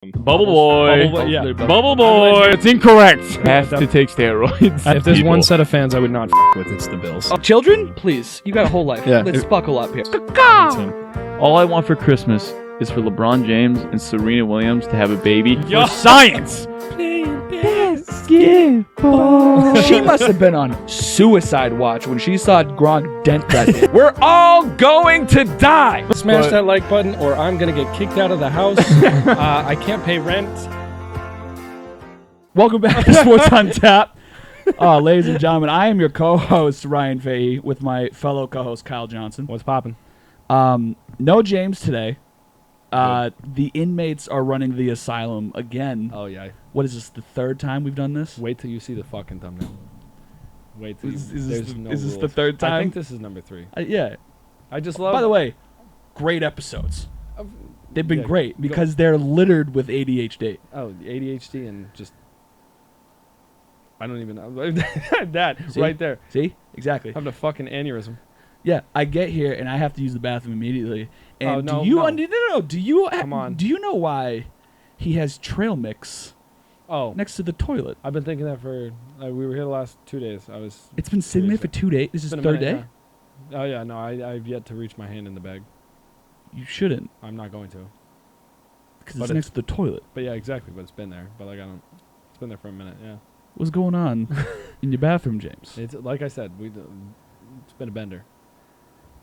Bubble boy. Yeah. Bubble boy. It's incorrect. Has to take steroids. If there's one set of fans I would not with, it's the Bills. Children, please, you got a whole life. Yeah. Let's buckle up here. All I want for Christmas is for LeBron James and Serena Williams to have a baby. Yo. For science. She must have been on suicide watch when she saw Gronk dent that. We're all going to die. Smash that like button or I'm going to get kicked out of the house. I can't pay rent. Welcome back to Sports on Tap. Ladies and gentlemen, I am your co-host, Ryan Fahey, with my fellow co-host, Kyle Johnson. What's poppin'? No James today. The inmates are running the asylum again. Oh, yeah. What is this, the third time we've done this? Wait till you see the fucking thumbnail. Wait till Is you... this the third time? I think this is number 3. Yeah. I just love... By the way, great episodes. They've been Yeah, great because they're littered with ADHD. Oh, ADHD and just... I don't even know. That, See? right there. See? Exactly. Having a fucking aneurysm. Yeah, I get here and I have to use the bathroom immediately. And Oh, no, do you no. no, do you Come on. Do you know why he has trail mix Oh, next to the toilet? I've been thinking that for... we were here the last 2 days. It's been sitting there for 2 days. This is It's been a third minute, day? yeah. Oh, yeah, no, I've yet to reach my hand in the bag. You shouldn't, I'm not going to. because But it's next to the toilet. But yeah, exactly. But it's been there. But like I don't. It's been there for a minute. Yeah. What's going on in your bathroom, James? It's like I said. It's been a bender.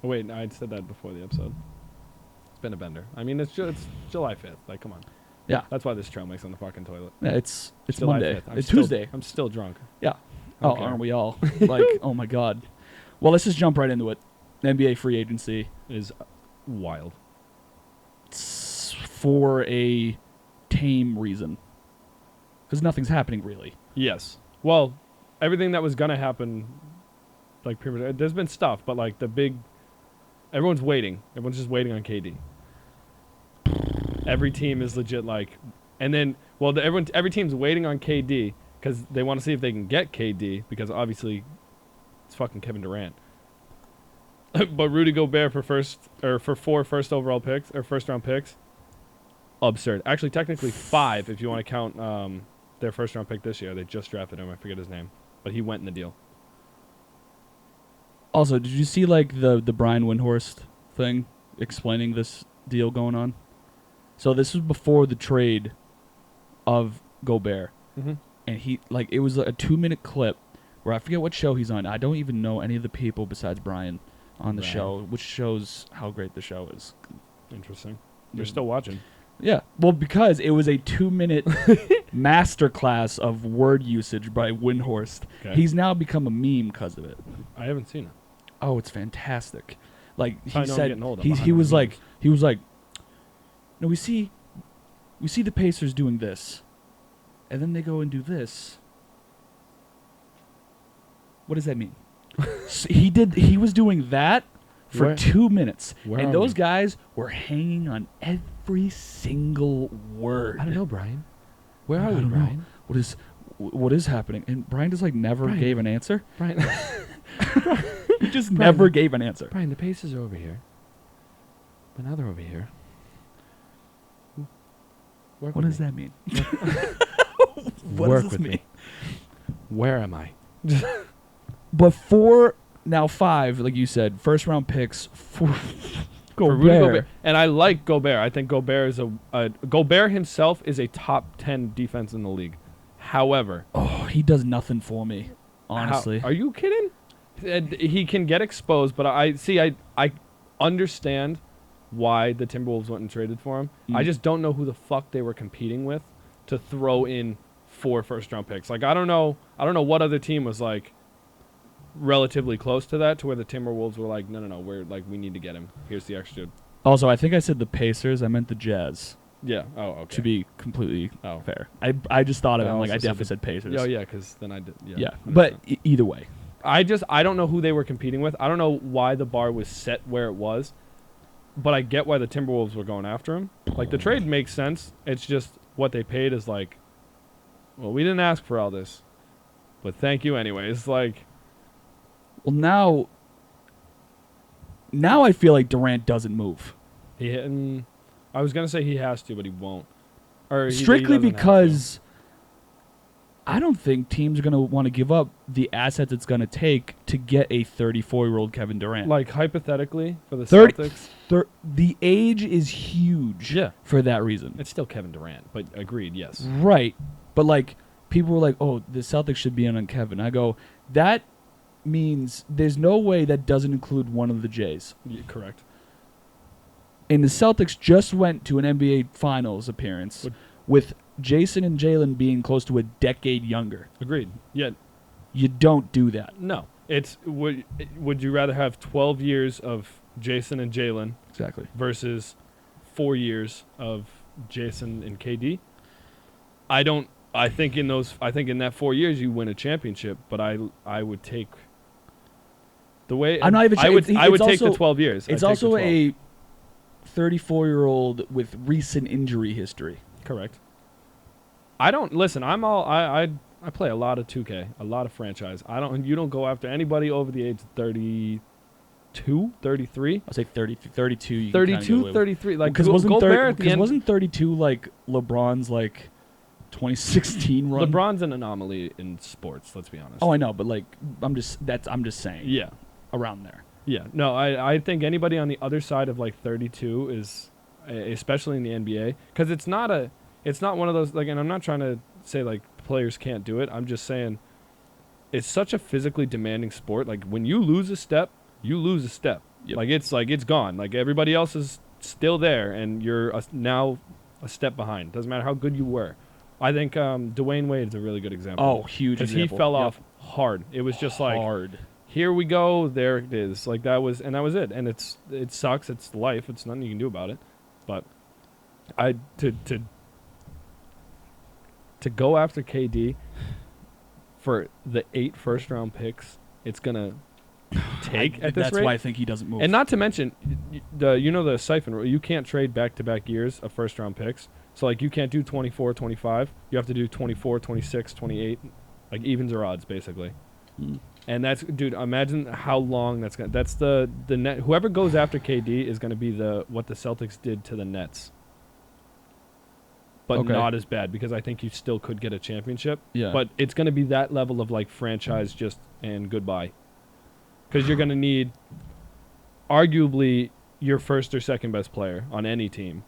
Oh wait, I said that before the episode. It's been a bender. I mean, it's July 5th. Like, come on. Yeah. That's why this trail makes on the fucking toilet. Yeah, it's July Monday. 5th. It's Tuesday. I'm still drunk. Yeah. I Oh, don't care. aren't we all? Like, oh my God. Well, let's just jump right into it. NBA free agency Is wild. for a tame reason, because nothing's happening really. Yes. Well, everything that was gonna happen, like pretty much, there's been stuff, but like the big, everyone's waiting. Everyone's just waiting on KD. Every team is legit like, and then every team's waiting on KD because they want to see if they can get KD because obviously it's fucking Kevin Durant. But Rudy Gobert for 4 first overall picks or first round picks, absurd. Actually, technically 5 if you want to count their first round pick this year. They just drafted him. I forget his name, but he went in the deal. Also, did you see like the Brian Windhorst thing explaining this deal going on? So this was before the trade of Gobert, Mm-hmm. and he like it was a 2-minute clip where I forget what show he's on. I don't even know any of the people besides Brian on the Right. show, which shows how great the show is. Interesting. You're still watching. Yeah, well, because it was a 2-minute masterclass of word usage by Windhorst. Okay. He's now become a meme because of it. I haven't seen it. Oh, it's fantastic. Like I he know I'm said, getting old. I'm he behind was the like, no, we see the Pacers doing this, and then they go and do this. What does that mean? So he was doing that for Where- 2 minutes, where and are those we? guys were hanging on every single word. I don't know, Brian. Where are I we, don't know. Brian? What is happening? And Brian just like never Brian. gave an answer. Brian. He just Brian. never gave an answer. Brian, the Pacers are over here. But now they're over here. What does that mean? What Work does this with mean? me. Where am I? But 4, now 5, like you said, first round picks for For Rudy Gobert. Gobert. And I like Gobert. I think Gobert is Gobert himself is a top 10 defense in the league. However, Oh, he does nothing for me, honestly. are you kidding? He can get exposed, but I understand why the Timberwolves went and traded for him. I just don't know who the fuck they were competing with to throw in 4 first round picks. Like I don't know what other team was like relatively close to that to where the Timberwolves were like, no, we're like we need to get him. Here's the extra. Also, I think I said the Pacers. I meant the Jazz. Yeah. Oh, okay. To be completely Oh. fair, I just thought of it. I I'm like, also I said definitely the- said Pacers. Oh yeah, because then I did. Yeah. Yeah, but either way, I don't know who they were competing with. I don't know why the bar was set where it was, but I get why the Timberwolves were going after him. Like the trade makes sense. It's just what they paid is like, well, we didn't ask for all this, but thank you anyways. Like, well now I feel like Durant doesn't move. I was gonna say he has to, but he won't. Or he strictly doesn't have to. because I don't think teams are going to want to give up the assets it's going to take to get a 34-year-old Kevin Durant. Like, hypothetically, for the 30 Celtics, the age is huge Yeah. for that reason. it's still Kevin Durant, but agreed, yes. Right. But, like, people were like, oh, the Celtics should be in on Kevin. I go, that means there's no way that doesn't include one of the Jays. Yeah, correct. And the Celtics just went to an NBA Finals appearance Would- with Jason and Jalen being close to a decade younger. Agreed. Yeah, You don't do that. no. It's would you rather have 12 years of Jason and Jalen Exactly. versus 4 years of Jason and KD? I think in that 4 years you win a championship, but I would take the way I'm not even I would it's I would take also- the 12 years. It's I'd take the also 12. a 34-year-old with recent injury history. Correct. I don't listen. I play a lot of 2K, a lot of franchise. You don't go after anybody over the age of 32, 33, I'll say 30, 32. You can kinda get 32, away with. 33. Like Because wasn't, Gobert at the end. wasn't 32 like LeBron's like 2016 run? LeBron's an anomaly in sports. Let's be honest. Oh, I know, but like I'm just saying. Yeah. Around there. Yeah, no, I think anybody on the other side of like 32 is, especially in the NBA, because it's not one of those, like, and I'm not trying to say like players can't do it. I'm just saying it's such a physically demanding sport. Like, when you lose a step, you lose a step. Yep. Like it's gone. Like, everybody else is still there, and you're now a step behind. Doesn't matter how good you were. I think Dwayne Wade is a really good example. Oh, huge because he example. fell Yep. off hard. It was just like, hard. here we go, there it is. Like, that was it. And it sucks. It's life. It's nothing you can do about it. But to go after KD for the 8 first-round picks, it's gonna take at this That's rate. why I think he doesn't move. And not to mention, the siphon rule. You can't trade back-to-back years of first-round picks. So, like, you can't do 24, 25. You have to do 24, 26, 28, like evens or odds, basically. Mm. And that's, dude, imagine how long that's going to... That's the net... Whoever goes after KD is going to be what the Celtics did to the Nets. But Okay. not as bad, because I think you still could get a championship. Yeah. But it's going to be that level of, like, franchise just and goodbye. Because you're going to need, arguably, your first or second best player on any team.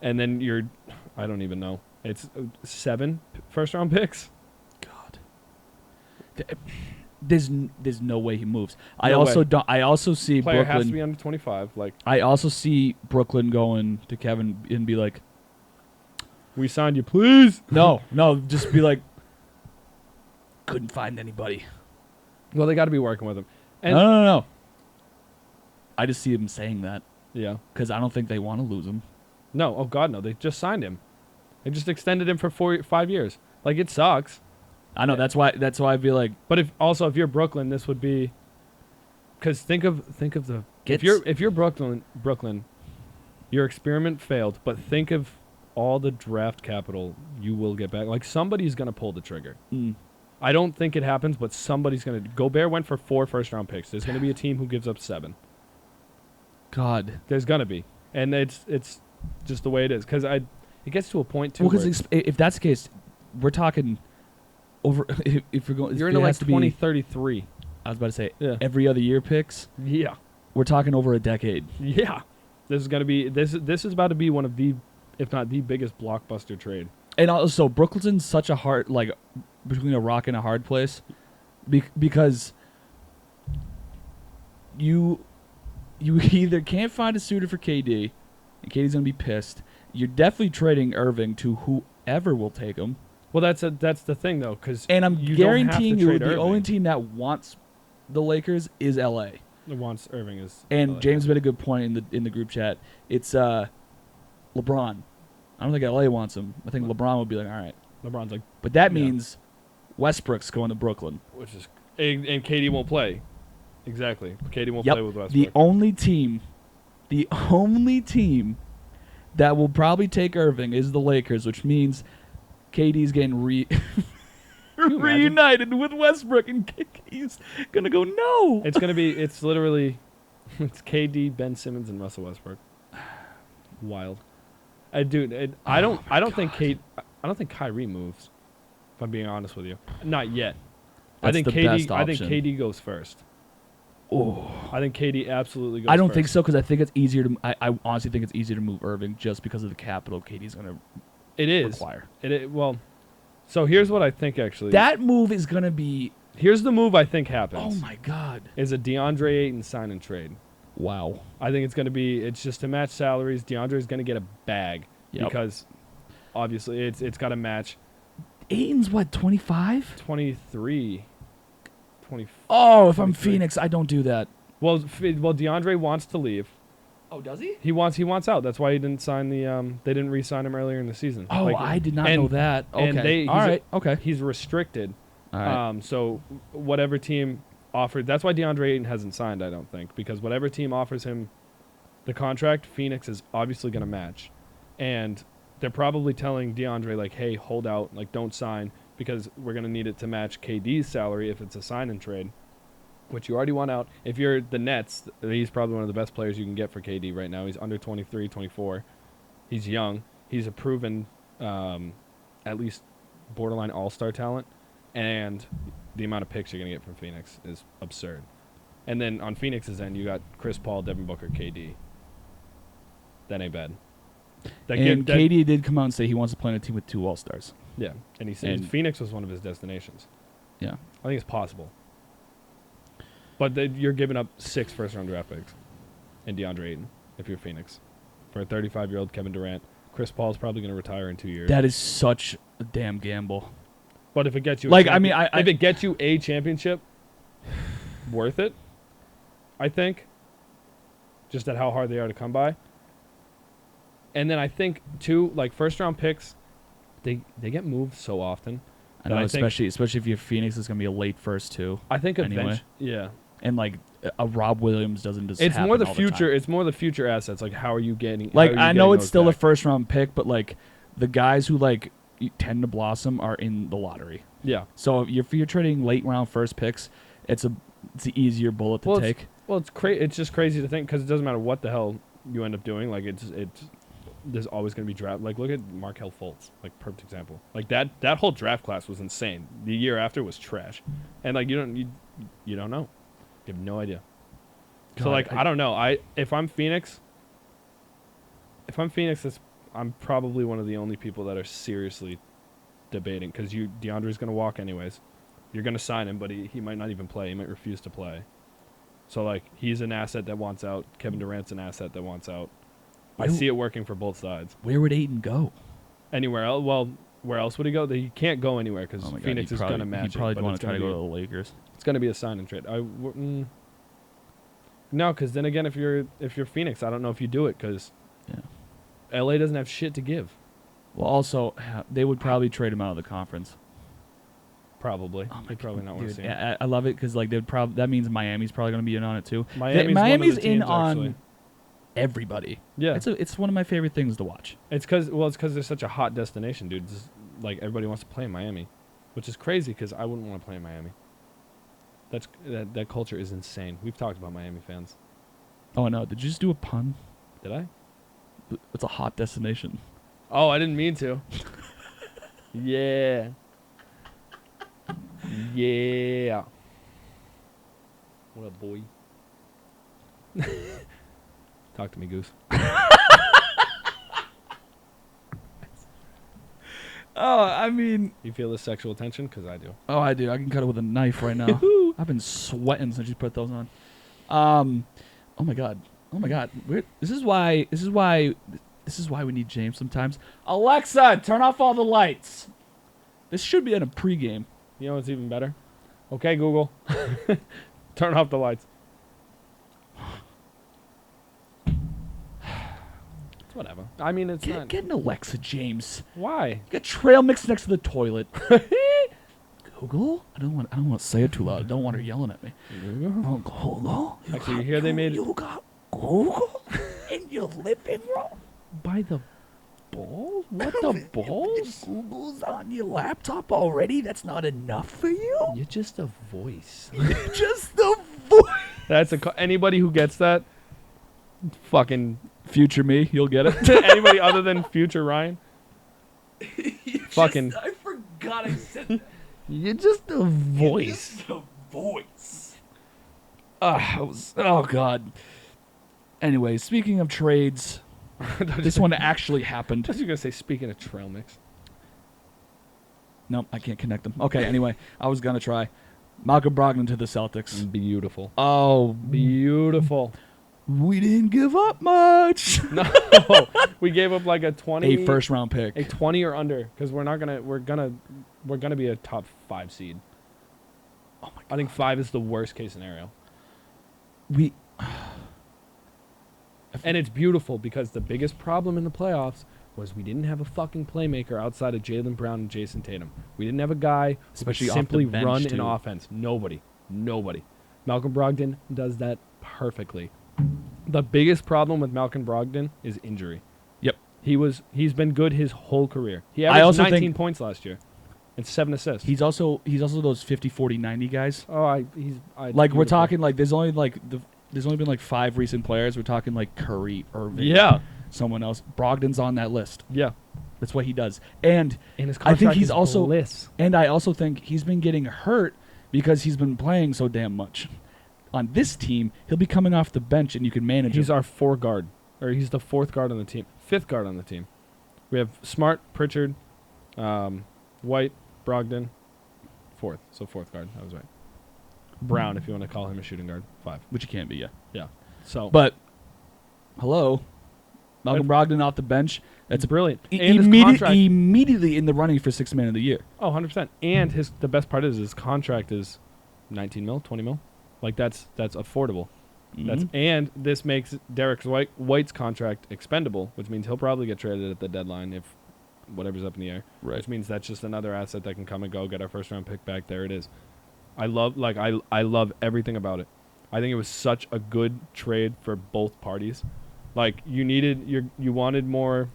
And then I don't even know. It's 7 first-round picks. God. There's no way he moves. I No also way. don't. I also see Player has to Brooklyn. be under 25. Like, I also see Brooklyn going to Kevin and be like, we signed you, please. no, just be like, couldn't find anybody. Well, they got to be working with him. And No. I just see him saying that yeah. because I don't think they want to lose him. No, oh God, no. They just signed him. They just extended him for 5 years. Like, it sucks. I know that's why I feel like But if you're Brooklyn, this would be, because think of the if you're Brooklyn, your experiment failed. But think of all the draft capital you will get back. Like, somebody's gonna pull the trigger. I don't think it happens, but somebody's gonna. Gobert went for 4 first-round picks. There's gonna be a team who gives up 7. God. There's gonna be, and it's just the way it is. Because it gets to a point too. Well, where because if that's the case, we're talking over. If we're going, you're it into like has to be- 2033. I was about to say Yeah. every other year picks. Yeah. We're talking over a decade. Yeah. This is gonna be this is about to be one of the, if not the biggest blockbuster trade. And also, Brooklyn's such a hard, like, between a rock and a hard place, because you either can't find a suitor for KD, and KD's gonna be pissed. You're definitely trading Irving to whoever will take him. Well, that's the thing though, because And I'm you don't have to guaranteeing you trade the Irving. only team that wants the Lakers is LA. that wants Irving is. And James made a good point in the group chat. It's LeBron. I don't think LA wants him. I think LeBron would be like, all right. LeBron's like, But that Yeah. means Westbrook's going to Brooklyn. which is, and KD won't play. Exactly, KD won't Yep. play with Westbrook. The only team that will probably take Irving is the Lakers, which means KD's getting you imagine? reunited with Westbrook, and KD's gonna go no. It's gonna be. It's literally, it's KD, Ben Simmons, and Russell Westbrook. Wild. Dude, I don't think I don't think Kyrie moves. If I'm being honest with you, not yet. I That's think the KD. best I think option. KD goes first. Oh. I think KD absolutely goes. I don't first. think so because I think it's easier to. I honestly think it's easier to move Irving just because of the capital KD's going to It is. require. Well, so here's what I think actually. That move is going to be. Here's the move I think happens. Oh my God! Is a DeAndre Ayton sign and trade. Wow. I think it's going to be. It's just to match salaries. DeAndre is going to get a bag because obviously it's got to match. Ayton's what, 25? 23. 20. Oh, if I'm 23. Phoenix, I don't do that. Well, DeAndre wants to leave. Oh, does he? He wants out. That's why he didn't sign the. They didn't re-sign him earlier in the season. Oh, I did not know that. and Okay. he's All right. Okay. He's restricted. All right. So whatever team offered, that's why DeAndre Ayton hasn't signed, I don't think, because whatever team offers him the contract, Phoenix is obviously going to match. And they're probably telling DeAndre, like, hey, hold out, like, don't sign, because we're going to need it to match KD's salary if it's a sign and trade, which you already want out. If you're the Nets, he's probably one of the best players you can get for KD right now. He's under 23, 24. He's young. He's a proven, at least borderline all-star talent. And the amount of picks you're going to get from Phoenix is absurd. And then on Phoenix's end, you got Chris Paul, Devin Booker, KD. That ain't bad. KD did come out and say he wants to play on a team with 2 All-Stars. Yeah, and he said Phoenix was one of his destinations. Yeah. I think it's possible. But you're giving up 6 first-round draft picks and DeAndre Ayton if you're Phoenix. For a 35-year-old Kevin Durant, Chris Paul's probably going to retire in 2 years. That is such a damn gamble. But if it gets you if it gets you a championship, worth it, I think. Just at how hard they are to come by. And then I think too, like first round picks, they get moved so often. I know, especially if you're Phoenix, it's gonna be a late first too. I think anyway. Yeah. And like a Rob Williams doesn't just. It's more the all future. time. It's more the future assets. Like how are you getting? Like I know it's still a first round pick, but like the guys who like tend to blossom are in the lottery. Yeah. So if you're trading late round first picks, it's the easier bullet to take. It's just crazy to think because it doesn't matter what the hell you end up doing. Like it's there's always going to be draft. Like look at Markelle Fultz, like perfect example. Like that whole draft class was insane. The year after was trash, and like you don't know, you have no idea. God, So like I don't know. If I'm Phoenix, I'm probably one of the only people that are seriously debating because DeAndre's going to walk anyways. You're going to sign him, but he might not even play. He might refuse to play. So like he's an asset that wants out. Kevin Durant's an asset that wants out. I see it working for both sides. Where would Ayton go? Anywhere else? Well, where else would he go? He can't go anywhere because Phoenix is going to match it. He probably want to try to go to the Lakers. It's going to be a sign and trade. No, because then again, if you're Phoenix, I don't know if you do it because LA doesn't have shit to give. Well, also they would probably trade him out of the conference. Probably. Oh they probably not want to see him. I love it because like that means Miami's probably going to be in on it too. Miami's in on actually. Everybody. Yeah, it's one of my favorite things to watch. It's because they're such a hot destination, dude. Just, like everybody wants to play in Miami, which is crazy because I wouldn't want to play in Miami. That culture is insane. We've talked about Miami fans. Oh no! Did you just do a pun? Did I? It's a hot destination. Oh, I didn't mean to. Yeah. Yeah. What up, boy? Talk to me, Goose. Oh, I mean... You feel the sexual tension? Because I do. Oh, I do. I can cut it with a knife right now. I've been sweating since you put those on. Oh my god. This is why we need James sometimes. Alexa, turn off all the lights. This should be in a pregame. You know what's even better? Okay, Google. Turn off the lights. It's whatever. I mean, it's not... Get an Alexa, James. Why? Get trail mix next to the toilet. Google? I don't want to say it too loud. I don't want her yelling at me. Oh, Google? Actually, you hear they made... You got Google in your living room? By the balls? What the balls? Google's on your laptop already? That's not enough for you? You're just a voice. Just the voice. That's anybody who gets that, fucking Future me, you'll get it. Anybody other than future Ryan? Fucking. I forgot I said that. You're just a voice. Just a voice. Oh God. Anyway, speaking of trades, this one actually happened. I was gonna say, speaking of trail mix. Nope, I can't connect them. Okay, anyway, I was gonna try. Malcolm Brogdon to the Celtics. Beautiful. Oh, Beautiful. we didn't give up much. No, we gave up like a 20, A first round pick. a 20 or under, because we're gonna be a top 5 seed. Oh my God. I think 5 is the worst case scenario, We and it's beautiful because the biggest problem in the playoffs was we didn't have a fucking playmaker outside of Jaylen Brown and Jason Tatum. We didn't have a guy who Especially could off the simply bench, run too. an offense. Nobody. Malcolm Brogdon does that perfectly. The biggest problem with Malcolm Brogdon is injury. Yep. He's been good his whole career. He I averaged also 19 think- points last year and 7 assists. he's also those 50, 40, 90 guys. like Like we're talking like there's only been like 5 recent players. We're talking like Curry, Irving, Yeah. someone else. Brogdon's on that list. Yeah. That's what he does. And And his I think contract he's is also bliss. and I also think he's been getting hurt because he's been playing so damn much. On this team, he'll be coming off the bench and you can manage He's him. our 4 guard, or he's the 4th guard on the team, 5th guard on the team. We have Smart, Pritchard, White, Brogdon, 4th. So 4th guard. That was right. Brown, if you want to call him a shooting guard, 5. Which he can't be, yeah. Yeah. So, But hello, Malcolm Brogdon off the bench. that's brilliant. E- And his immediate- contract. immediately in the running for 6th man of the year. Oh, 100%. And the best part is his contract is 19 mil, 20 mil. Like that's affordable. That's Mhm. and this makes Derek White's contract expendable, which means he'll probably get traded at the deadline if whatever's up in the air. Right. Which means that's just another asset that can come and go, get our first round pick back. There it is. I love everything about it. I think it was such a good trade for both parties. Like you wanted more.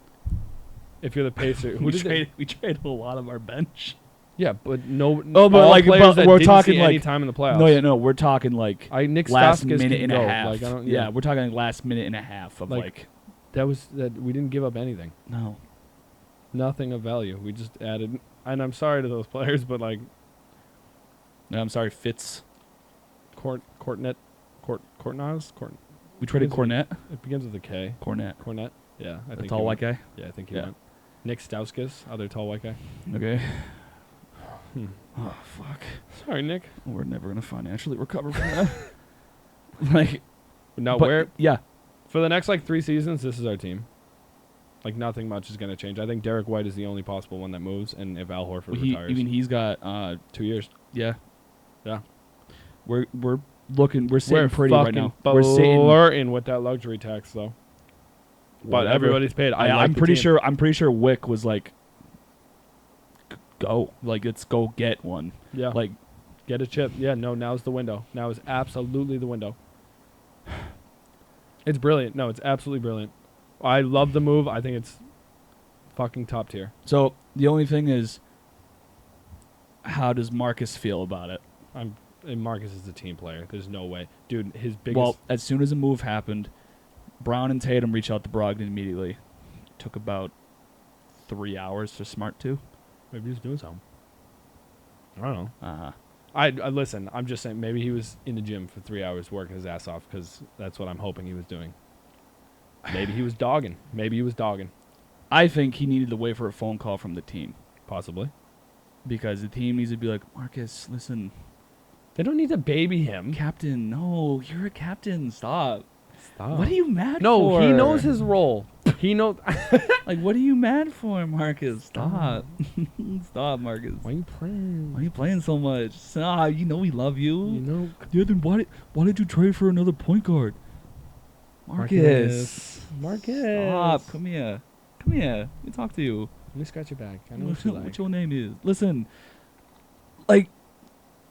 If you're the Pacers, we traded a lot of our bench. yeah, but no. Oh, but all like, players but that we're didn't talking see like any time in the playoffs. No, we're talking like Nick last Stauskas minute can and go. a half. Like, I don't, yeah, we're talking like last minute and a half of Like, that we didn't give up anything. no. Nothing of value. We just added, and I'm sorry to those players, but like No, I'm sorry, Fitz. Courtnett. We traded Cornette. It begins with a K. Cornette. Yeah, I The think tall he white went. guy. Yeah, I think he Yeah. went. Nick Stauskas, other tall white guy. Okay. Hmm. Oh fuck. Sorry, Nick. We're never gonna financially recover from that. Like, No, but yeah. for the next like 3 seasons, this is our team. Like nothing much is gonna change. I think Derek White is the only possible one that moves, and if Al Horford retires, Even he's got 2 years. yeah. Yeah. We're sitting pretty right now. We're We're sitting. flirting with that luxury tax though. But Whatever. everybody's paid. I'm pretty sure. I'm pretty sure Wick was like, go, like, let's go get one. Yeah. Like, Get a chip. Yeah, no, now's the window. Now is absolutely the window. It's brilliant. No, it's absolutely brilliant. I love the move. I think it's fucking top tier. so the only thing is, how does Marcus feel about it? And Marcus is a team player. There's no way. Dude, his biggest... Well, as soon as the move happened, Brown and Tatum reached out to Brogdon immediately. Took about 3 hours for Smart to. maybe he's doing something. I don't know. Uh-huh. I listen, I'm just saying maybe he was in the gym for 3 hours working his ass off because that's what I'm hoping he was doing. Maybe he was dogging. I think he needed to wait for a phone call from the team. Possibly. Because the team needs to be like, Marcus, listen, They don't need to baby him. captain, no, you're a captain, stop. Stop. What are you mad for? No, he knows his role. He knows... Like, what are you mad for, Marcus? Stop. Stop, Marcus. Why are you playing? Why are you playing so much? Stop. You know we love you. You know... Yeah, then why did you trade for another point guard? Marcus. Stop. Come here. Come here. Let me talk to you. Let me scratch your back. I know What what you like. your name is. Listen, like,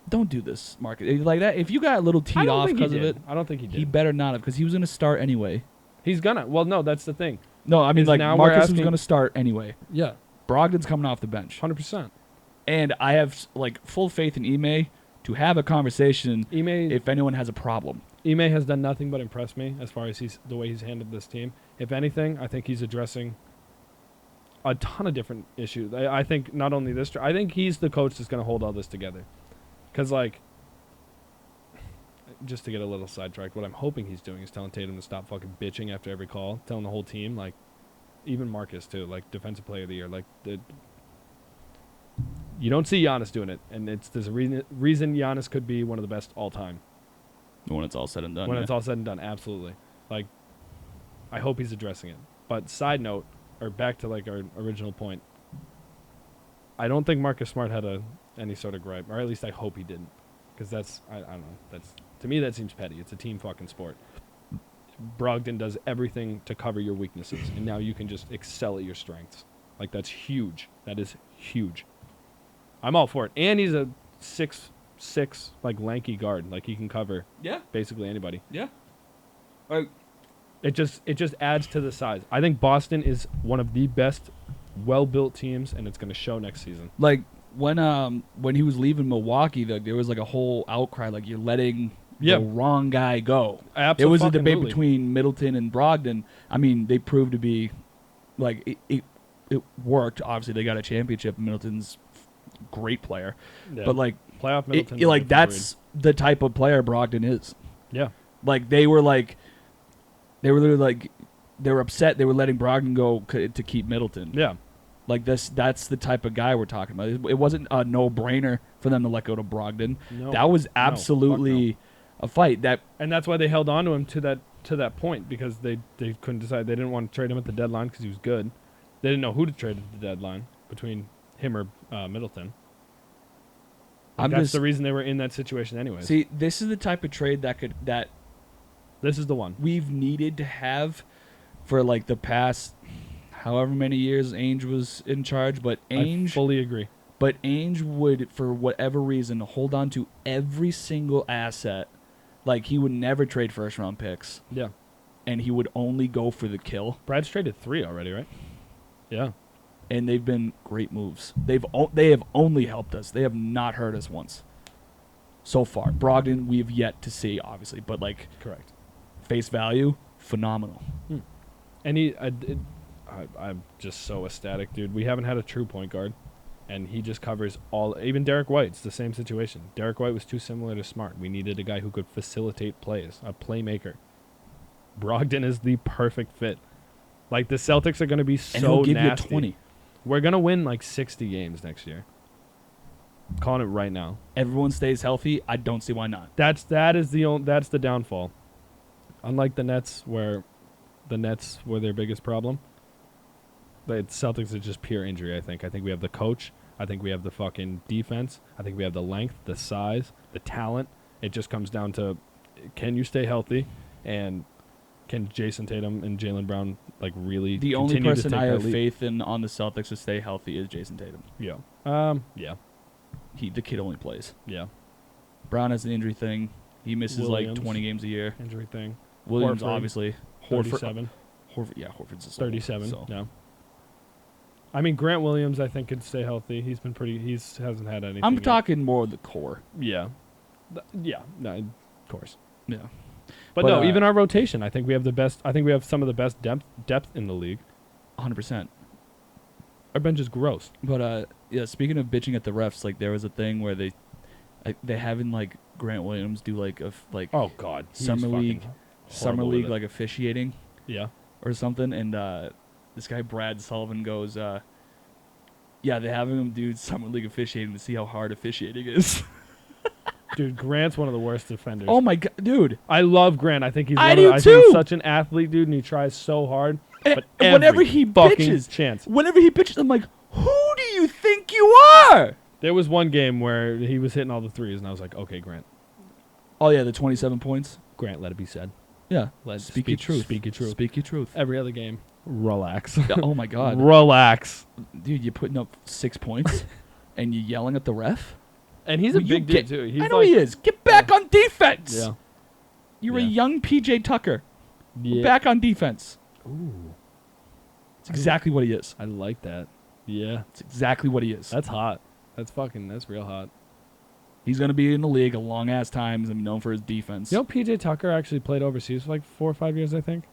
don't do this, Marcus. Like that. If you got a little teed off because of it, I don't think he did. he better not have, because he was going to start anyway. He's gonna. Well, no, that's the thing. No, I mean, Is like, now we're Marcus was asking- going to start anyway. Yeah. Brogdon's coming off the bench. 100%. And I have, like, full faith in Ime to have a conversation Ime... if anyone has a problem. Ime has done nothing but impress me as far as the way he's handled this team. If anything, I think he's addressing a ton of different issues. I think not only this, I think he's the coach that's going to hold all this together. Because, like, just to get a little sidetracked, what I'm hoping he's doing is telling Tatum to stop fucking bitching after every call, telling the whole team, like, even Marcus, too, like, defensive player of the year. Like, you don't see Giannis doing it, and there's a reason Giannis could be one of the best all time. When it's all said and done. When it's all said and done, absolutely. Like, I hope he's addressing it. But side note, or back to like our original point, I don't think Marcus Smart had any sort of gripe, or at least I hope he didn't, because I don't know. To me that seems petty. It's a team fucking sport. Brogdon does everything to cover your weaknesses, and now you can just excel at your strengths. Like, that's huge. That is huge. I'm all for it, and he's a 6'6", like, lanky guard. Like, he can cover basically anybody. Yeah. It just adds to the size. I think Boston is one of the best well-built teams, and it's going to show next season. Like, when he was leaving Milwaukee, there was like a whole outcry, like, you're letting the wrong guy go. Absolutely. It was a debate between Middleton and Brogdon. I mean, they proved to be, like, it worked. Obviously, they got a championship. Middleton's a great player. Yeah. But, like, playoff Middleton, like, that's the type of player Brogdon is. Yeah. Like, they were literally like, they were upset they were letting Brogdon go to keep Middleton. Yeah. Like, that's the type of guy we're talking about. It wasn't a no-brainer for them to let go to Brogdon. No. That was absolutely a fight. And that's why they held on to him to that point, because they couldn't decide. They didn't want to trade him at the deadline because he was good. They didn't know who to trade at the deadline between him or Middleton. That's the reason they were in that situation anyways. See, this is the type of trade that this is the one we've needed to have for, like, the past however many years Ainge was in charge. But I fully agree. But Ainge would, for whatever reason, hold on to every single asset. Like, he would never trade first-round picks. Yeah. And he would only go for the kill. Brad's traded 3 already, right? Yeah. And they've been great moves. They have only helped us. They have not hurt us once so far. Brogdon, we have yet to see, obviously. But, like, correct. Face value, phenomenal. And I'm just so ecstatic, dude. We haven't had a true point guard, and he just covers all. Even Derek White's the same situation. Derek White was too similar to Smart. We needed a guy who could facilitate plays, a playmaker. Brogdon is the perfect fit. Like, the Celtics are going to be so and he'll give nasty. You 20. We're going to win like 60 games next year. I'm calling it right now. Everyone stays healthy. I don't see why not. That's the downfall. Unlike the Nets, where the Nets were their biggest problem, the Celtics are just pure injury, I think. I think we have the coach. I think we have the fucking defense. I think we have the length, the size, the talent. It just comes down to, can you stay healthy, and can Jason Tatum and Jaylen Brown, like, really the only continue person to take I that have leap? faith in on the Celtics to stay healthy is Jason Tatum. Yeah. Yeah. The kid only plays. Yeah. Brown has an injury thing. He misses Williams, like 20 games a year. Injury thing. Williams, Horford, obviously. 37. Horford's a 37. So. Yeah. I mean, Grant Williams, I think, could stay healthy. He's been pretty. Hasn't had anything. I'm yet. talking more of the core. Yeah. Yeah. No, of course. Yeah. But no, even our rotation, I think we have the best. I think we have some of the best depth in the league. 100%. Our bench is gross. But yeah, speaking of bitching at the refs, like, there was a thing where they having, like, Grant Williams do like oh god, summer league like officiating. Yeah. Or something, and this guy Brad Sullivan goes, yeah, they're having him do summer league officiating to see how hard officiating is. Dude, Grant's one of the worst defenders. Oh my god, dude! I love Grant. I think he's I think too. he's such an athlete, dude, and he tries so hard. But And whenever he chance, whenever he pitches, I'm like, who do you think you are? There was one game where he was hitting all the threes, and I was like, okay, Grant. Oh yeah, the 27 points. Grant, let it be said. Yeah, Speak your truth. Speak your truth. Speak your truth. Every other game, relax. Yeah, oh my god, Relax, dude! You're putting up 6 points, and you're yelling at the ref. And he's a big dude too. He's I know he is. Get back on defense. Yeah. You're a young PJ Tucker. Yeah. Back on defense. Ooh. It's exactly what he is. I like that. Yeah. It's exactly what he is. That's hot. That's real hot. He's going to be in the league a long-ass time. He's going to be known for his defense. You know, PJ Tucker actually played overseas for like 4 or 5 years, I think.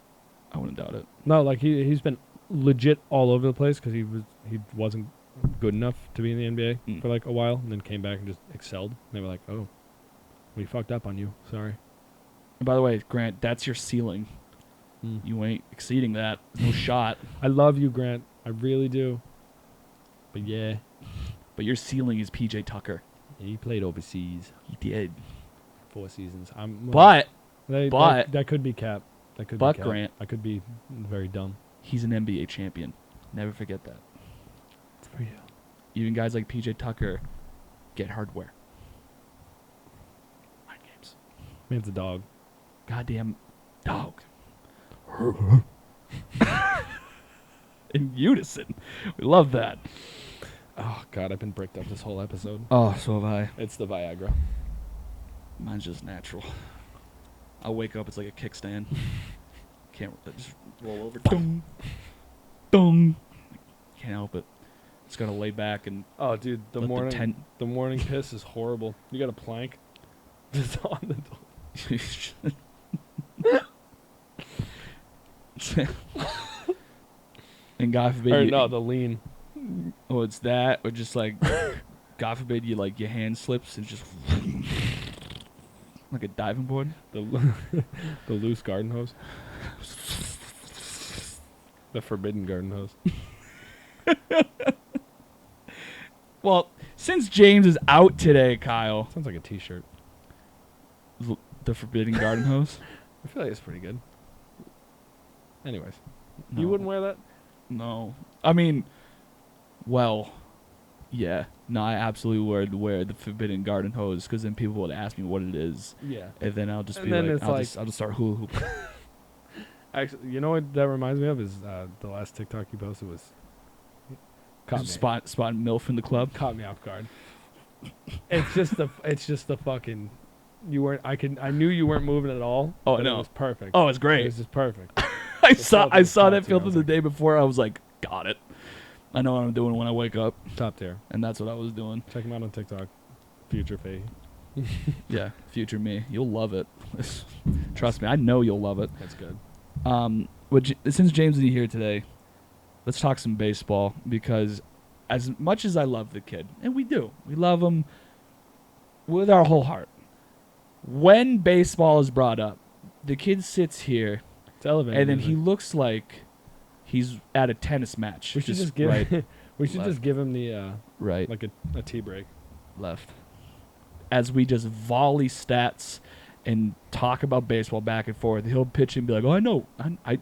I wouldn't doubt it. No, like he's been legit all over the place because he wasn't good enough to be in the NBA for like a while, and then came back and just excelled. And they were like, "Oh, we fucked up on you. Sorry." And by the way, Grant, that's your ceiling. You ain't exceeding that. No shot. I love you, Grant. I really do. But yeah, But your ceiling is PJ Tucker. he played overseas. He did. 4 seasons. But that could be cap. That could But be cap. Grant. I could be very dumb. he's an NBA champion. Never forget that. It's for you. Even guys like PJ Tucker get hardware. Mind games. Man's a dog. Goddamn dog. In unison. We love that. Oh God, I've been bricked up this whole episode. Oh, so have I. It's the Viagra. Mine's just natural. I'll wake up, it's like a kickstand. Can't just roll over. Dong. Dong. Can't help it. Just gotta lay back and Oh, dude, the let the morning piss is horrible. You got a plank just on the door. And God forbid Or you, no, the lean. oh, it's that, or just like, God forbid you like your hand slips and just like a diving board. The the loose garden hose. The forbidden garden hose. Well, since James is out today, Kyle, Sounds like a T-shirt. the forbidden garden hose. I feel like it's pretty good. Anyways, No. you wouldn't wear that? No, I mean, well, yeah, no, I absolutely would wear the forbidden garden hose because then people would ask me what it is, Yeah. and then I'll just And be then like, it's I'll just start hula hooping. Actually, you know what that reminds me of is the last TikTok you posted was caught me, spot MILF in the club. caught me off guard. It's just the fucking you weren't. I knew you weren't moving at all. Oh, but no. it was perfect. Oh, it's It great. was just perfect. I It's saw all I just saw that tattoo. I filter was the like- day before. I was like, got it. I know what I'm doing when I wake up, Top tier. and that's what I was doing. Check him out on TikTok. Future Fahey. Yeah, future me, you'll love it. Trust me, I know you'll love it. That's good. Since James isn't here today, let's talk some baseball because as much as I love the kid, and we love him with our whole heart. When baseball is brought up, the kid sits here It's elevated. and then isn't he it? looks like he's at a tennis match. We should just give. right, we should left. just give him the right, like a tea break. left. As we just volley stats and talk about baseball back and forth, he'll pitch and be like, "Oh, I know,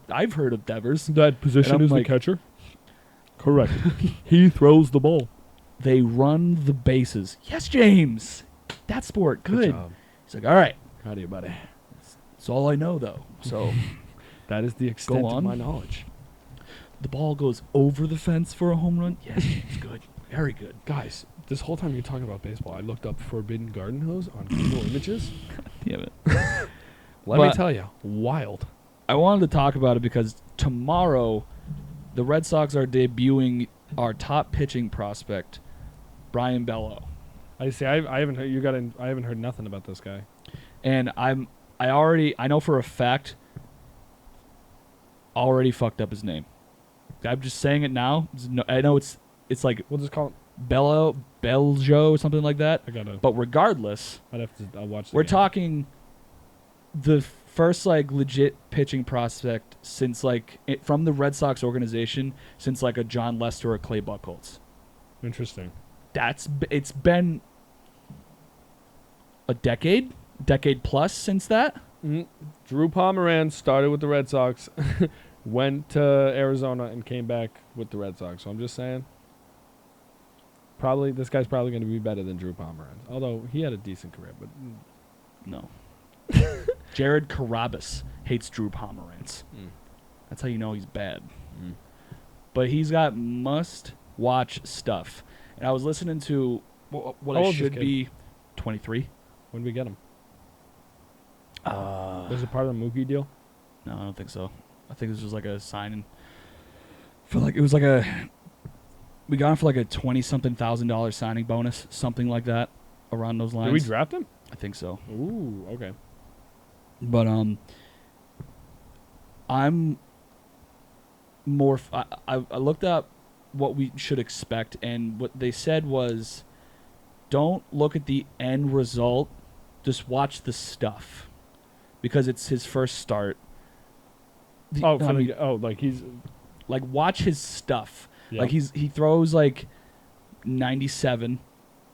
I've heard of Devers." That position And I'm is like- the catcher. Correct. He throws the ball. They run the bases. Yes, James. That sport. Good. job. He's like, all right. How do you, buddy? That's all I know, though. So That is the extent on. of my knowledge. the ball goes over the fence for a home run. Yes, James. Good. Very good. Guys, this whole time you're talking about baseball, I looked up forbidden garden hose on Google Images. Damn it. Let me But- tell you, wild. I wanted to talk about it because tomorrow the Red Sox are debuting our top pitching prospect, Brian Bello. I see. I haven't heard I haven't heard nothing about this guy. And I know for a fact already fucked up his name. I'm just saying it now. I know it's like We'll just call him. Beljo or something like that. I gotta. But regardless, I'd have to. I'll watch. we're game. talking the first like legit pitching prospect since from the Red Sox organization since like a John Lester or Clay Buchholz. Interesting. It's been a decade plus since that. Drew Pomeranz started with the Red Sox, went to Arizona, and came back with the Red Sox. So I'm just saying. This guy's probably going to be better than Drew Pomeranz. Although he had a decent career, but No. Jared Carabas hates Drew Pomeranz. That's how you know he's bad. But he's got must-watch stuff. And I was listening to what How it old is should this kid? be 23. when do we get him? There's a part of the Mookie deal. No, I don't think so. I think this was like a signing. I feel like it was like we got him for like a $20-something thousand signing bonus, something like that. around those lines. Did we draft him? I think so. Ooh, okay. But I'm more. I looked up what we should expect, and what they said was, don't look at the end result, just watch the stuff, because it's his first start. Like he's like watch his stuff. yeah. Like he throws like 97,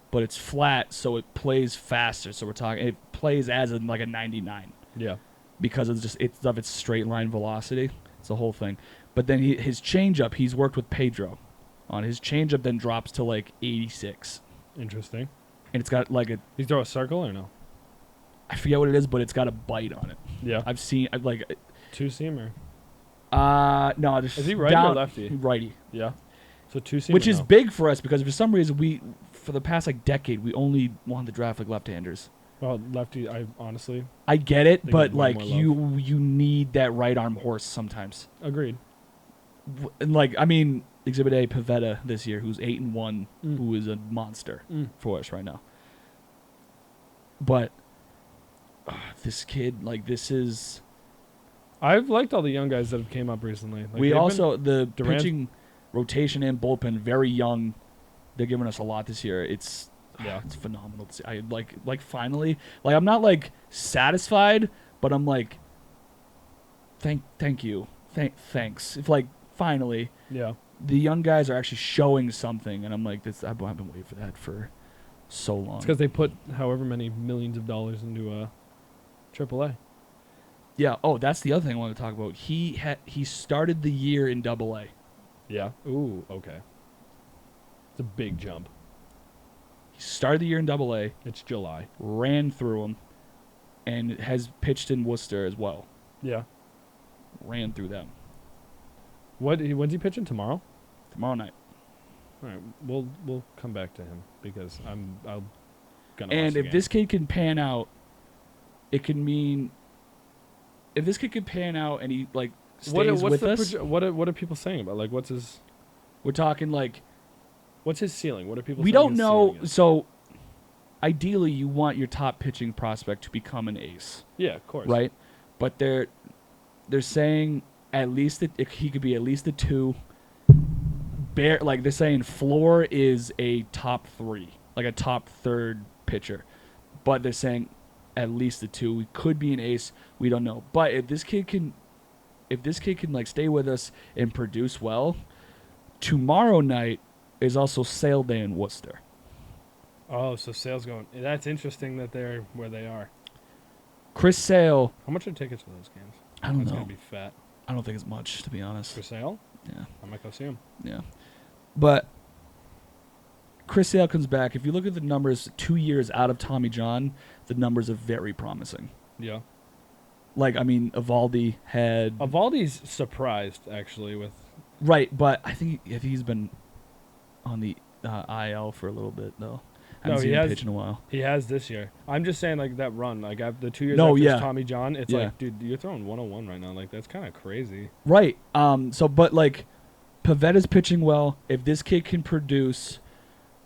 but it's flat, so it plays faster. So it plays as in like a 99 yeah. because it's its straight line velocity. It's the whole thing. But then his changeup, he's worked with Pedro on his changeup, then drops to like 86, Interesting. and it's got like You throw a circle or no? I forget what it is, but it's got a bite on it. Yeah. I've like Two seamer. no, just Is he righty down, or lefty? Righty. Yeah. So two seamer. Which is big for us because for some reason for the past like decade, we only wanted to draft like left-handers. Well, lefty. I honestly I get it, They but get way like more you need that right arm horse sometimes. agreed. And like I mean, Exhibit A Pavetta this year, who's 8-1, Mm. who is a monster Mm. for us right now. But this kid, like this is. I've liked all the young guys that have came up recently. Like, We they've also the Durant- pitching rotation and bullpen very young. They're giving us a lot this year. It's Yeah. it's phenomenal to see. I like finally like I'm not like satisfied, but I'm like thank you. Thanks. If like finally Yeah. the young guys are actually showing something, and I'm like this I've been waiting for that for so long. It's because they put however many millions of dollars into AAA. Yeah, oh, that's the other thing I want to talk about. He started the year in AA. Yeah. Ooh. Okay. It's a big jump. He started the year in AA. It's July. Ran through them, and has pitched in Worcester as well. Yeah. Ran through them. When's he pitching tomorrow? Tomorrow night. All right. We'll come back to him because I'm gonna. watch And the if game. this kid can pan out, it can mean. If this kid can pan out and he like stays with us, what are people saying about like what's his we're talking like what's his ceiling? What are people? we saying don't his know. ceiling is? So, ideally, you want your top pitching prospect to become an ace, Yeah, of course. right? But they're saying at least that he could be at least a 2. Like they're saying, floor is a top 3, like a top 3rd pitcher, but they're saying at least a 2. We could be an ace. We don't know. But if this kid can like stay with us and produce well, tomorrow night is also sale day in Worcester. Oh, so sales going. That's interesting that they're where they are. Chris Sale, How much are tickets for those games? I don't That's know. gonna be fat. I don't think it's much, to be honest. For sale? Yeah, I might go see him. yeah. But Chris Sale comes back. If you look at the numbers 2 years out of Tommy John, the numbers are very promising. Yeah. Like, I mean, Evaldi had... Evaldi's surprised actually with. Right, but I think he's been on the IL for a little bit, though. I haven't No, seen he him has- pitch in a while. He has this year. I'm just saying like that run. Like the 2 years No, after yeah. Tommy John, it's Yeah. like, dude, you're throwing 101 right now. Like that's kind of crazy. Right. So, but like, Pavetta's pitching well. If this kid can produce,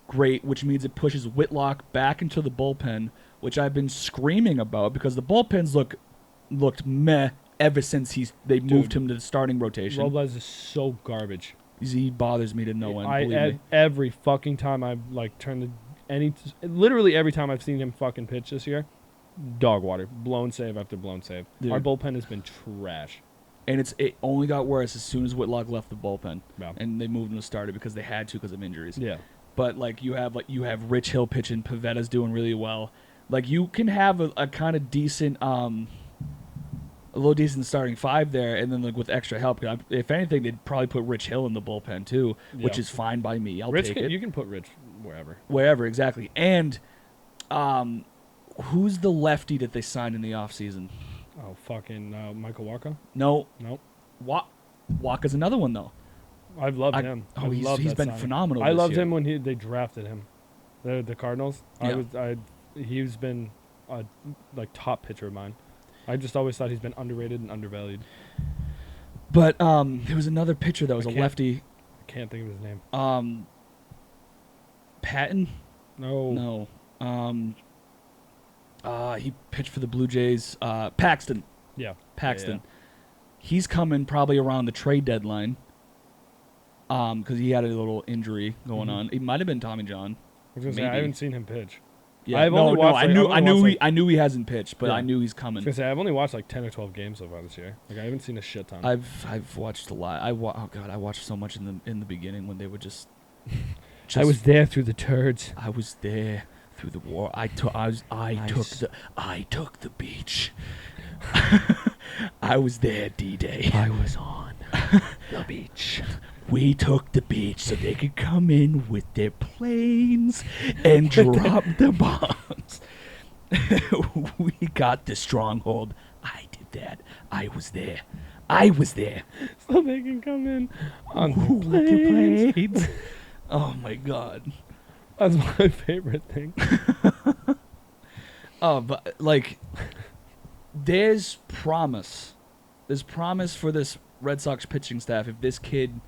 great. Which means it pushes Whitlock back into the bullpen, which I've been screaming about because the bullpens looked meh ever since they moved him to the starting rotation. Robles is so garbage. He bothers me to no end. Believe me. Every fucking time I've like turned literally every time I've seen him fucking pitch this year, dog water, blown save after blown save. Dude. Our bullpen has been trash. And it only got worse as soon as Whitlock left the bullpen, Yeah. and they moved him to starter because they had to because of injuries. Yeah. But like you have Rich Hill pitching, Pavetta's doing really well. Like you can have a kind of decent, a little decent starting 5 there, and then like with extra help. If anything, they'd probably put Rich Hill in the bullpen too, which Yeah. is fine by me. I'll Rich, take it you can put Rich wherever. wherever exactly. And who's the lefty that they signed in the offseason? Oh fucking Michael Walker. No, Nope. Waka's another one though. I've loved him. Oh, I've loved he's that been signing. phenomenal. I this loved year. him when they drafted him. The Cardinals. Yeah. He's been a like top pitcher of mine. I just always thought he's been underrated and undervalued. But there was another pitcher that was I a can't- lefty. I can't think of his name. Patton? No. No. He pitched for the Blue Jays. Paxton. Yeah. Paxton. Yeah. He's coming probably around the trade deadline. Because he had a little injury going on. It might have been Tommy John. I was gonna say, Maybe. I haven't seen him pitch. Yeah, I've only watched, I knew he hasn't pitched, but Yeah. I knew he's I was coming. gonna say I've only watched like 10 or 12 games so far this year. Like I haven't seen a shit ton. I've watched a lot. I watched so much in the beginning when they would just I was there through the turds. I was there through the war. I took the beach. I was there D-Day. I was on the beach. We took the beach so they could come in with their planes and drop the bombs. We got the stronghold. I did that. I was there. So they can come in on Ooh, the with the planes. planes. Oh my God. That's my favorite thing. Oh, but like, there's promise. There's promise for this Red Sox pitching staff if this kid,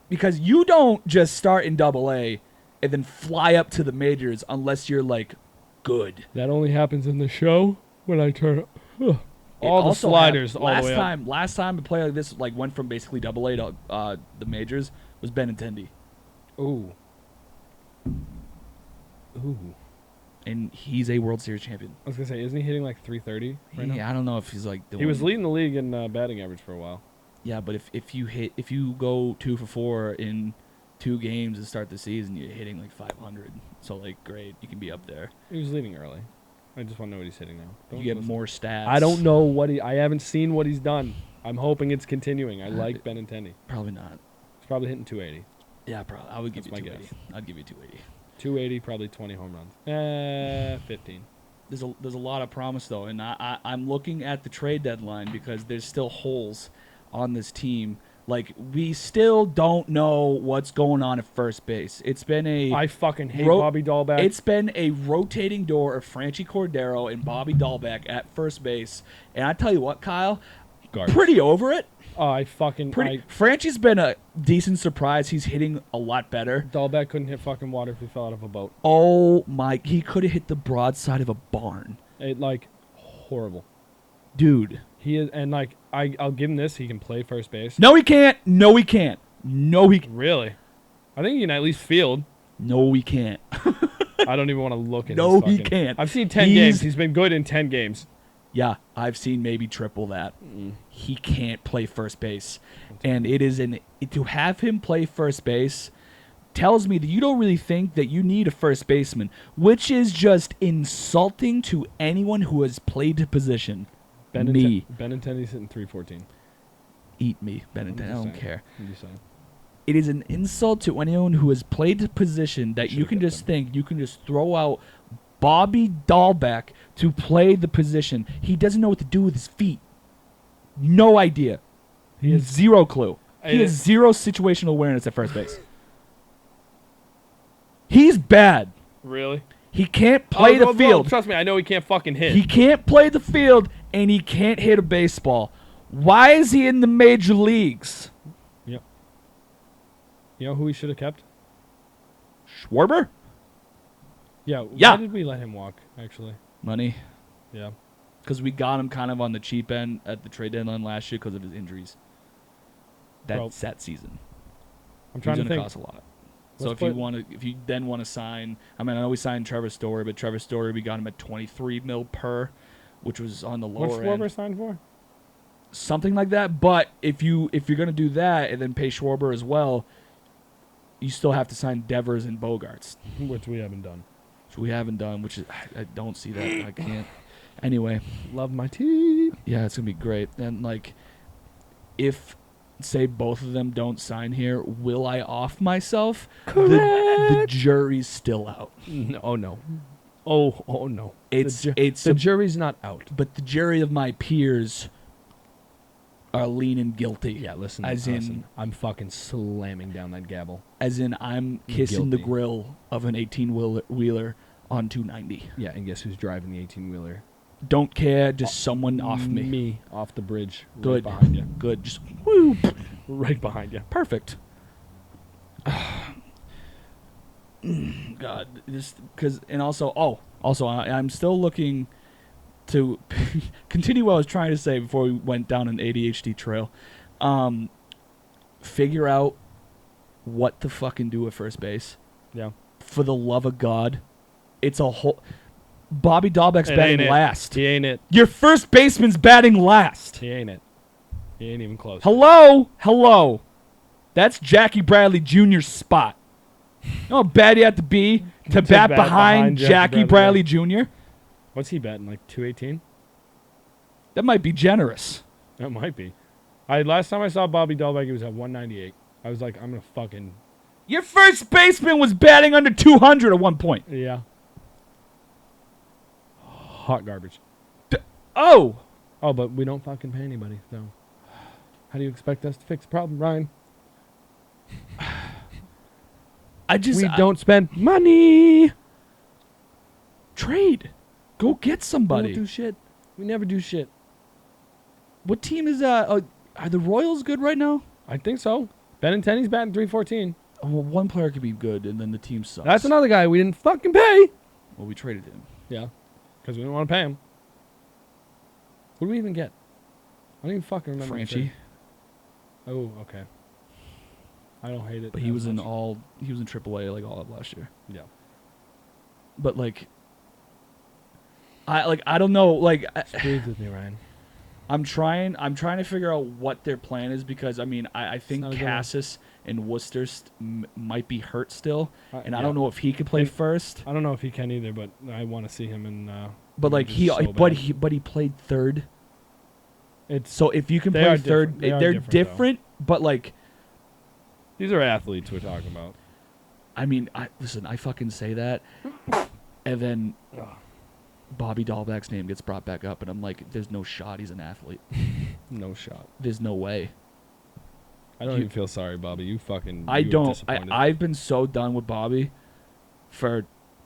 because you don't just start in Double-A and then fly up to the majors unless you're like good. That only happens in the show when I turn all the also sliders happened- all last the way time, Last time a player like this like went from basically Double-A to the majors was Benintendi, up. Ooh. and he's a World Series champion. I was gonna say, isn't he hitting like 330 right now? Yeah, I don't know if he's like doing. He was leading the league in batting average for a while. Yeah, but if you go 2 for 4 in 2 games to start the season, you're hitting like 500. So like, great, you can be up there. He was leading early. I just want to know what he's hitting now. Don't You get listen. more stats. I don't know what I haven't seen what he's done. I'm hoping it's continuing. I like Benintendi. Probably not. He's probably hitting 280. Yeah, probably. I would give That's you my 280. I'd give you 280. 280, probably 20 home runs. 15. There's a lot of promise though, and I'm looking at the trade deadline because there's still holes on this team. Like, we still don't know what's going on at first base. It's been I fucking hate Ro- Bobby Dahlbeck. It's been a rotating door of Franchi Cordero and Bobby Dahlbeck at first base. And I tell you what, Kyle, Garbage. pretty over it. Franchi's been a decent surprise. He's hitting a lot better. Dahlbeck couldn't hit fucking water if he fell out of a boat. Oh my, he could have hit the broadside of a barn. Horrible. Dude. He is, and I'll give him this. He can play first base. No, he can't. No, he can't. No, he can't. Really? I think he can at least field. No, he can't. I don't even want to look at No, his he can't. I've seen 10 games. He's been good in 10 games. Yeah, I've seen maybe triple that. He can't play first base. And to have him play first base tells me that you don't really think that you need a first baseman, which is just insulting to anyone who has played the position. Me. Benintendi's hitting 314. Eat me, Benintendi. I don't saying. care. I'm just saying. It is an insult to anyone who has played the position that you can just think you can just throw out Bobby Dahlbeck to play the position. He doesn't know what to do with his feet. No idea. He has zero clue. He has zero situational awareness at first base. He's bad. Really? He can't play the field. Trust me, I know he can't fucking hit. He can't play the field, and he can't hit a baseball. Why is he in the major leagues? Yep. You know who we should have kept? Schwarber? Yeah. Yeah. Why did we let him walk, actually? Money. Yeah. Because we got him kind of on the cheap end at the trade deadline last year because of his injuries. That's that season. I'm trying to He's think. gonna cost a lot. So if you then want to sign, I mean, I know we signed Trevor Story, but Trevor Story, we got him at $23 million per, which was on the lower What's end. Schwarber signed for? Something like that. But if you're gonna do that and then pay Schwarber as well, you still have to sign Devers and Bogarts, Which we haven't done. which we haven't done. Which is I don't see that. I can't. Anyway, Love my team. yeah, it's gonna be great. And like, if say both of them don't sign here, will I off myself? The jury's still out. No, oh no. Oh no. The jury's not out. but the jury of my peers are leaning guilty. Yeah, listen. Listen, I'm fucking slamming down that gavel. as in I'm kissing the Guilty. grill of an 18-wheeler on 290. Yeah, and guess who's driving the 18-wheeler? Don't care, just someone off me. Me off the bridge. Good. Right behind you. Good. Just woo. Right behind you. Perfect. God, this and also I'm still looking to continue what I was trying to say before we went down an ADHD trail. Figure out what to fucking do at first base. Yeah. For the love of God, it's a whole. Bobby Dahlbeck's batting last. He ain't it. Your first baseman's batting last. He ain't it. He ain't even close. Hello. That's Jackie Bradley Jr.'s spot. You know how bad you have to be to bat behind Jackie Bradley Jr.? What's he batting, like 218? That might be generous. That might be. Last time I saw Bobby Dahlbeck, he was at 198. I was like, I'm going to fucking... Your first baseman was batting under 200 at one point. Yeah. Hot garbage. Oh, but we don't fucking pay anybody, so... How do you expect us to fix the problem, Ryan? We don't spend money. Trade. Go get somebody. We don't do shit. We never do shit. What team is that? Are the Royals good right now? I think so. Benintendi's batting 314. Oh, well, one player could be good, and then the team sucks. That's another guy we didn't fucking pay. Well, we traded him. Yeah, because we didn't want to pay him. What did we even get? I don't even fucking remember. Franchi. Oh, okay. I don't hate it. But he was in AAA like all of last year. Yeah. But I don't know. Breathe with me, Ryan. I'm trying to figure out what their plan is because I think Cassis and Worcester might be hurt still, and I don't know if he could play first. I don't know if he can either, but I want to see him in. But he played third. So if you can play third, they're different. But these are athletes we're talking about. Listen, I fucking say that, and then Bobby Dahlbeck's name gets brought back up, and I'm like, there's no shot he's an athlete. No shot. There's no way. I don't even feel sorry, Bobby. You fucking. I don't. I've been so done with Bobby.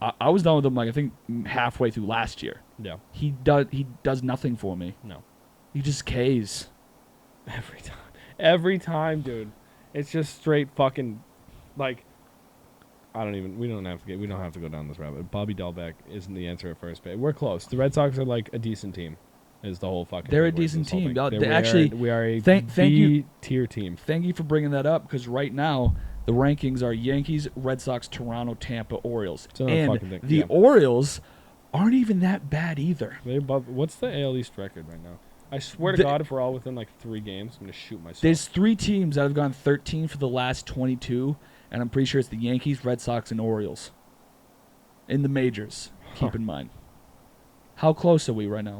I was done with him I think halfway through last year. Yeah. He does nothing for me. No. He just Ks. Every time, dude. It's just straight fucking we don't have to go down this rabbit. Bobby Dahlbeck isn't the answer at first base. We're close. The Red Sox are like a decent team. Is the whole fucking They're a decent team. We are a B-tier team. Thank you for bringing that up because right now the rankings are Yankees, Red Sox, Toronto, Tampa, Orioles. And the Orioles aren't even that bad either. What's the AL East record right now? I swear to God, if we're all within 3 games, I'm going to shoot myself. There's 3 teams that have gone 13 for the last 22, and I'm pretty sure it's the Yankees, Red Sox, and Orioles. In the majors, keep in mind. How close are we right now?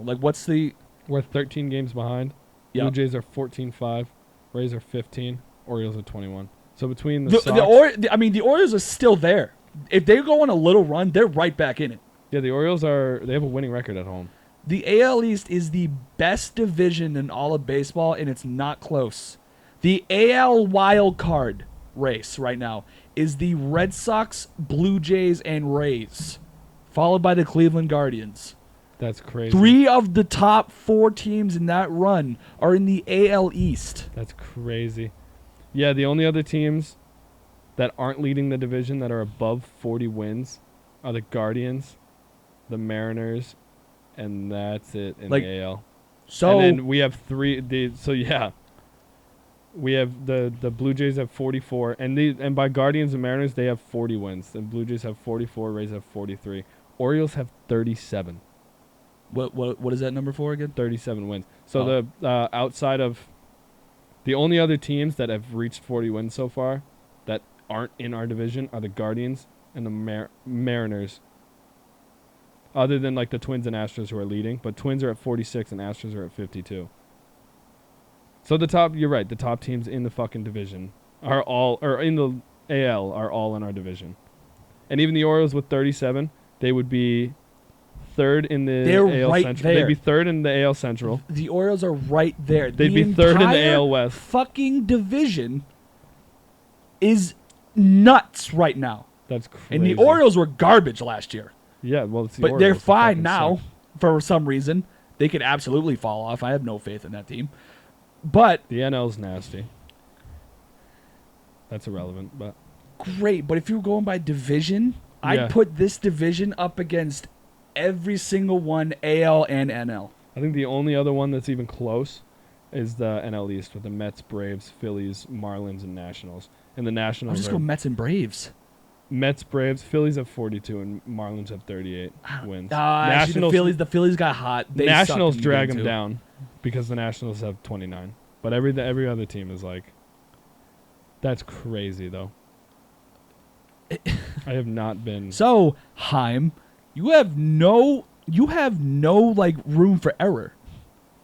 We're 13 games behind. Yep. Blue Jays are 14-5. Rays are 15. Orioles are 21. So between the Sox... the Orioles are still there. If they go on a little run, they're right back in it. Yeah, the Orioles they have a winning record at home. The AL East is the best division in all of baseball, and it's not close. The AL wild card race right now is the Red Sox, Blue Jays, and Rays, followed by the Cleveland Guardians. That's crazy. 3 of the top 4 teams in that run are in the AL East. That's crazy. Yeah, the only other teams that aren't leading the division that are above 40 wins are the Guardians, the Mariners, and that's it in the AL. So and then we have 3. We have the Blue Jays have 44, and by Guardians and Mariners they have 40 wins. The Blue Jays have 44, Rays have 43, Orioles have 37. What is that number for again? 37 wins. So the outside of the only other teams that have reached 40 wins so far that aren't in our division are the Guardians and the Mariners. Other than the Twins and Astros who are leading, but Twins are at 46 and Astros are at 52. So you're right, the top teams in the fucking division in the AL are all in our division. And even the Orioles with 37, they would be third in the AL Central. There. They'd be third in the AL Central. The Orioles are right there. They'd be third in the AL West. Fucking division is nuts right now. That's crazy. And the Orioles were garbage last year. Yeah, well, it's the But Orioles. they're fine now for some reason. They could absolutely fall off. I have no faith in that team. But the NL's nasty. That's irrelevant, but great. But if you were going by division, Yeah. I'd put this division up against every single one, AL and NL. I think the only other one that's even close is the NL East with the Mets, Braves, Phillies, Marlins, and Nationals. And the I'll Nationals just are go Mets and Braves. Mets, Braves, Phillies have 42, and Marlins have 38 wins. Actually, the Phillies got hot. They Nationals sucked in drag game them two. down because the Nationals have 29. But every other team is like, that's crazy though. I have not been. So, Heim, you have no like room for error.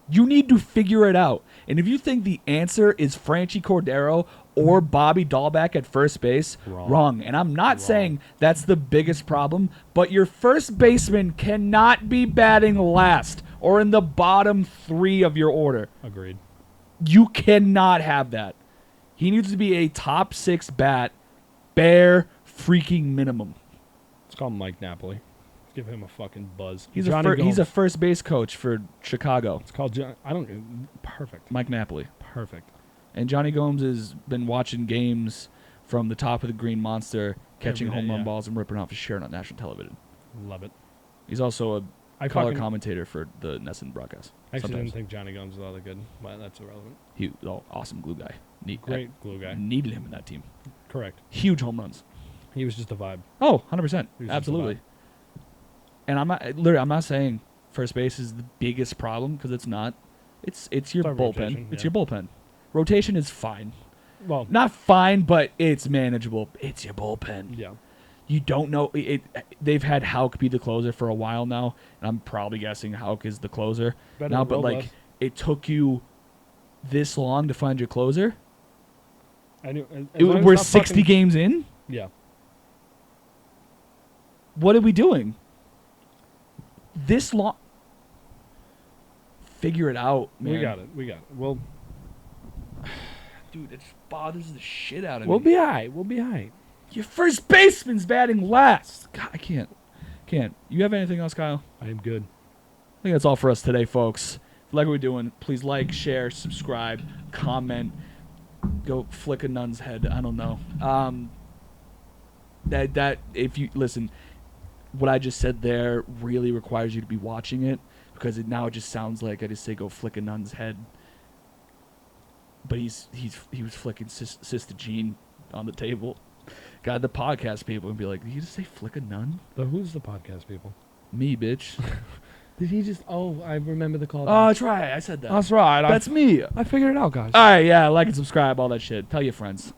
You need to figure it out. And if you think the answer is Franchi Cordero or Bobby Dahlback at first base, wrong. And I'm not saying that's the biggest problem, but your first baseman cannot be batting last or in the bottom 3 of your order. Agreed. You cannot have that. He needs to be a top 6 bat, bare freaking minimum. Let's call him Mike Napoli. Give him a fucking buzz. He's Johnny he's a Gomes. first base coach for Chicago. It's called I don't. Perfect. Mike Napoli. Perfect. And Johnny Gomes has been watching games from the top of the Green Monster, catching Every day, home run yeah. balls and ripping off his shirt on national television. Love it. He's also a I color fucking- commentator for the NESN broadcast. I actually Sometimes. didn't think Johnny Gomes was all that good, but that's irrelevant. He awesome glue guy. Great glue guy. Needed him in that team. Correct. Huge home runs. He was just a vibe. Oh, 100%. He was just a Absolutely. vibe. And I'm not saying first base is the biggest problem because it's not. It's your our bullpen. rotation, It's yeah. your bullpen. Rotation is fine. Well, Not fine, but it's manageable. It's your bullpen. yeah. You don't know it. They've had Houck be the closer for a while now, and I'm probably guessing Houck is the closer Better now. than But Robles. like, it took you this long to find your closer. I knew, as long as We're it's not 60 fucking- games in. Yeah. What are we doing? This long. Figure it out, man. We got it. Well, Dude, it bothers the shit out of we'll me. be alright. We'll be alright. Your first baseman's batting last. God, I can't. You have anything else, Kyle? I am good. I think that's all for us today, folks. If you like what we're doing, please like, share, subscribe, comment, go flick a nun's head. I don't know. That if you listen, what I just said there really requires you to be watching it because it just sounds like I just say go flick a nun's head. But he was flicking Sister Jean on the table. God, the podcast people would be like, did you just say flick a nun? Who's the podcast people? Me, bitch. Did he just? Oh, I remember the call. Oh, that's right. I said that. That's right. That's me. I figured it out, guys. All right, yeah, like and subscribe, all that shit. Tell your friends.